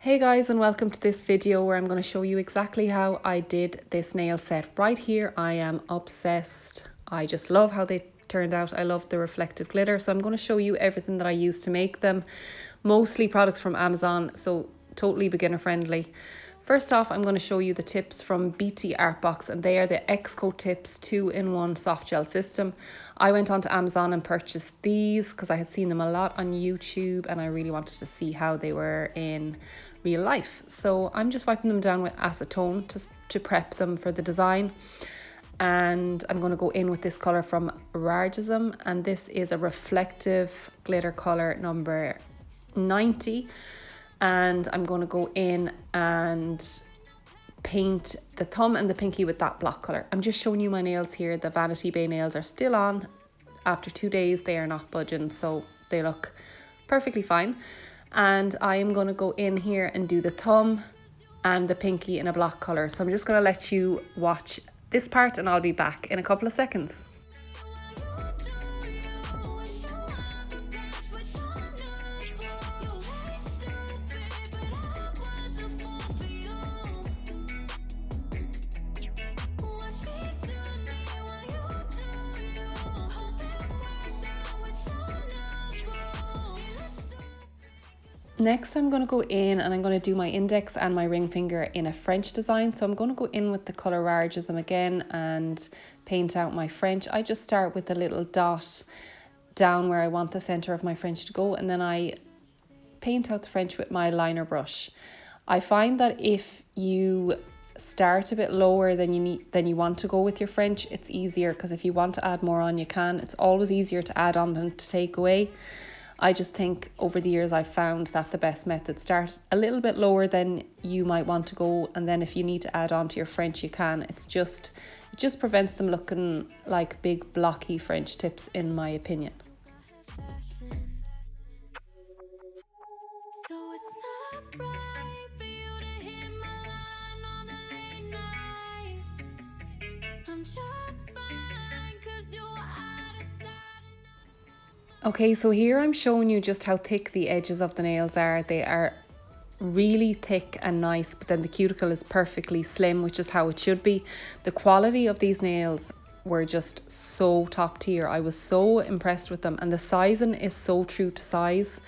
Hey guys, and welcome to this video where I'm going to show you exactly how I did this nail set right here. I am obsessed. I just love how they turned out. I love the reflective glitter. So I'm going to show you everything that I used to make them. Mostly products from Amazon, so totally beginner friendly. First off, I'm going to show you the tips from BT Artbox, and they are the X-Coat tips 2-in-1 soft gel system. I went onto Amazon and purchased these because I had seen them a lot on YouTube and I really wanted to see how they were in real life. So I'm just wiping them down with acetone to prep them for the design. And I'm going to go in with this colour from Begorgeousnails, and this is a reflective glitter colour number 90. And I'm going to go in and paint the thumb and the pinky with that block colour. I'm just showing you my nails here. The Vanity Bay nails are still on. After 2 days, they are not budging, so they look perfectly fine. And I am going to go in here and do the thumb and the pinky in a block colour. So I'm just going to let you watch this part and I'll be back in a couple of seconds. Next, I'm going to go in and I'm going to do my index and my ring finger in a French design. So I'm going to go in with the colour Begorgeousnails again and paint out my French. I just start with a little dot down where I want the centre of my French to go, and then I paint out the French with my liner brush. I find that if you start a bit lower than you want to go with your French, it's easier, because if you want to add more on, you can. It's always easier to add on than to take away. I just think over the years I've found that the best method, start a little bit lower than you might want to go, and then if you need to add on to your French, you can. It just prevents them looking like big blocky French tips, in my opinion. So it's not right for you to hit my line on a late night. I'm just fine 'cause you're out of sight. Okay, so here I'm showing you just how thick the edges of the nails are. They are really thick and nice, but then the cuticle is perfectly slim, which is how it should be. The quality of these nails were just so top tier. I was so impressed with them, and the sizing is so true to size.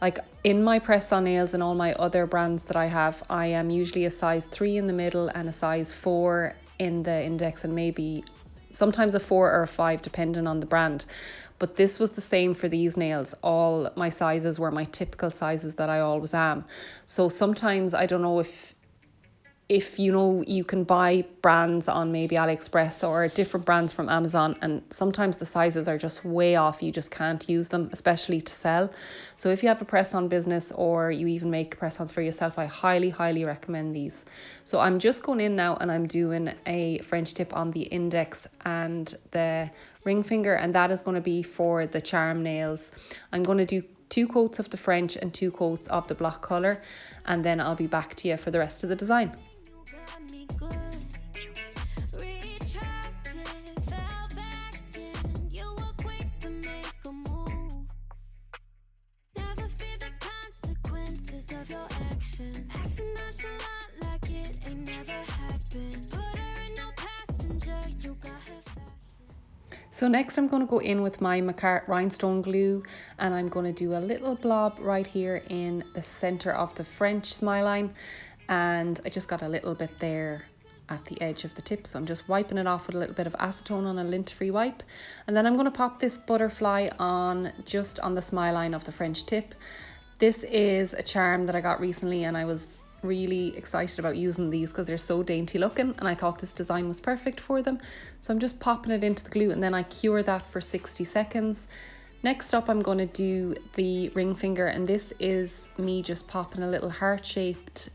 Like in my press-on nails and all my other brands that I have, I am usually a size 3 in the middle and a size 4 in the index, and maybe sometimes a 4 or a 5 depending on the brand. But this was the same for these nails. All my sizes were my typical sizes that I always am. So sometimes, I don't know if you know, you can buy brands on maybe AliExpress or different brands from Amazon, and sometimes the sizes are just way off. You just can't use them, especially to sell. So if you have a press-on business or you even make press-ons for yourself, I highly recommend these. So I'm just going in now and I'm doing a French tip on the index and the ring finger, and that is going to be for the charm nails. I'm going to do 2 coats of the French and 2 coats of the block colour, and then I'll be back to you for the rest of the design. Got me good. Retracted, fell back in. You were quick to make a move. Never fear the consequences of your action. Acting nonchalant like it ain't never happened. Put her in no passenger, you got her fastened. So next I'm going to go in with my McCart rhinestone glue, and I'm going to do a little blob right here in the centre of the French smile line, and I just got a little bit there at the edge of the tip, so I'm just wiping it off with a little bit of acetone on a lint-free wipe. And then I'm going to pop this butterfly on just on the smile line of the French tip. This is a charm that I got recently, and I was really excited about using these because they're so dainty looking, and I thought this design was perfect for them. So I'm just popping it into the glue, and then I cure that for 60 seconds. Next up, I'm going to do the ring finger, and this is me just popping a little heart-shaped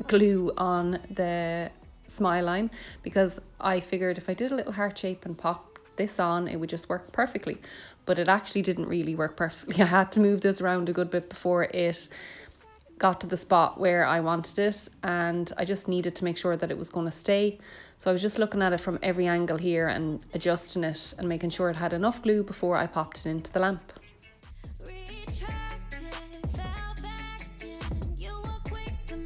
glue on the smile line, because I figured if I did a little heart shape and pop this on, it would just work perfectly. But it actually didn't really work perfectly. I had to move this around a good bit before it got to the spot where I wanted it, and I just needed to make sure that it was going to stay. So I was just looking at it from every angle here and adjusting it and making sure it had enough glue before I popped it into the lamp. Retracted, fell back in. You were quick to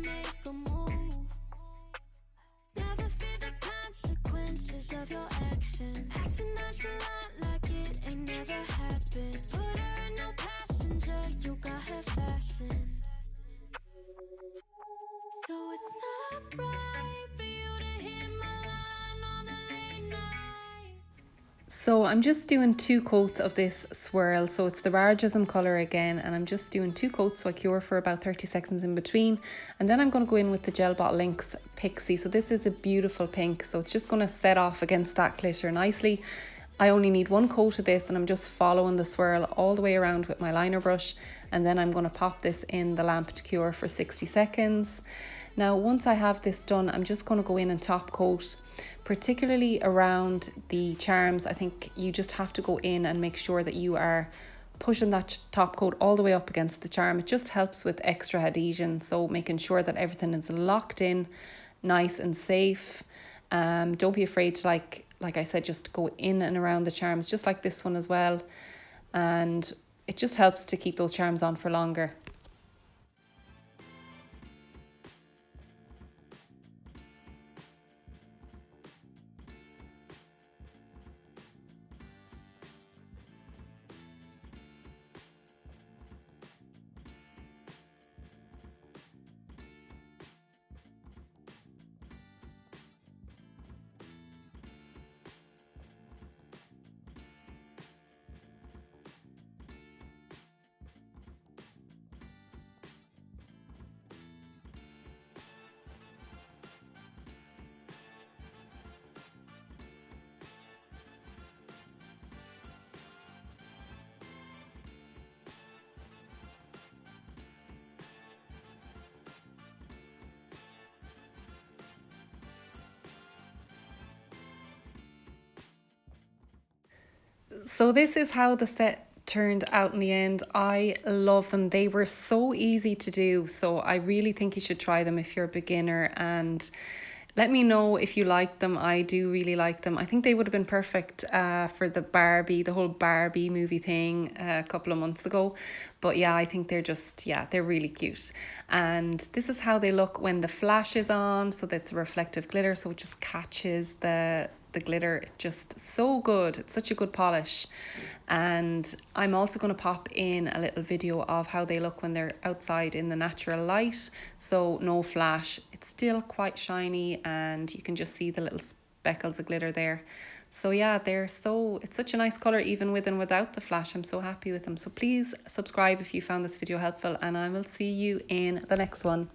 So I'm just doing 2 coats of this swirl. So it's the Rargism colour again, and I'm just doing 2 coats so I cure for about 30 seconds in between. And then I'm going to go in with the Gel Bottle Inks Pixie. So this is a beautiful pink, so it's just going to set off against that glitter nicely. I only need 1 coat of this, and I'm just following the swirl all the way around with my liner brush, and then I'm going to pop this in the lamp to cure for 60 seconds. Now, once I have this done, I'm just going to go in and top coat, particularly around the charms. I think you just have to go in and make sure that you are pushing that top coat all the way up against the charm. It just helps with extra adhesion, so making sure that everything is locked in, nice and safe. Don't be afraid to, like I said, just go in and around the charms, just like this one as well. And it just helps to keep those charms on for longer. So this is how the set turned out in the end. I love them. They were so easy to do, so I really think you should try them if you're a beginner, and let me know if you like them. I do really like them. I think they would have been perfect for the whole Barbie movie thing a couple of months ago. But yeah, I think they're just, yeah, they're really cute. And this is how they look when the flash is on. So that's a reflective glitter, so it just catches the glitter. Just so good. It's such a good polish. And I'm also going to pop in a little video of how they look when they're outside in the natural light, so no flash. It's still quite shiny, and you can just see the little speckles of glitter there. So yeah, it's such a nice color even with and without the flash. I'm so happy with them. So please subscribe if you found this video helpful, and I will see you in the next one.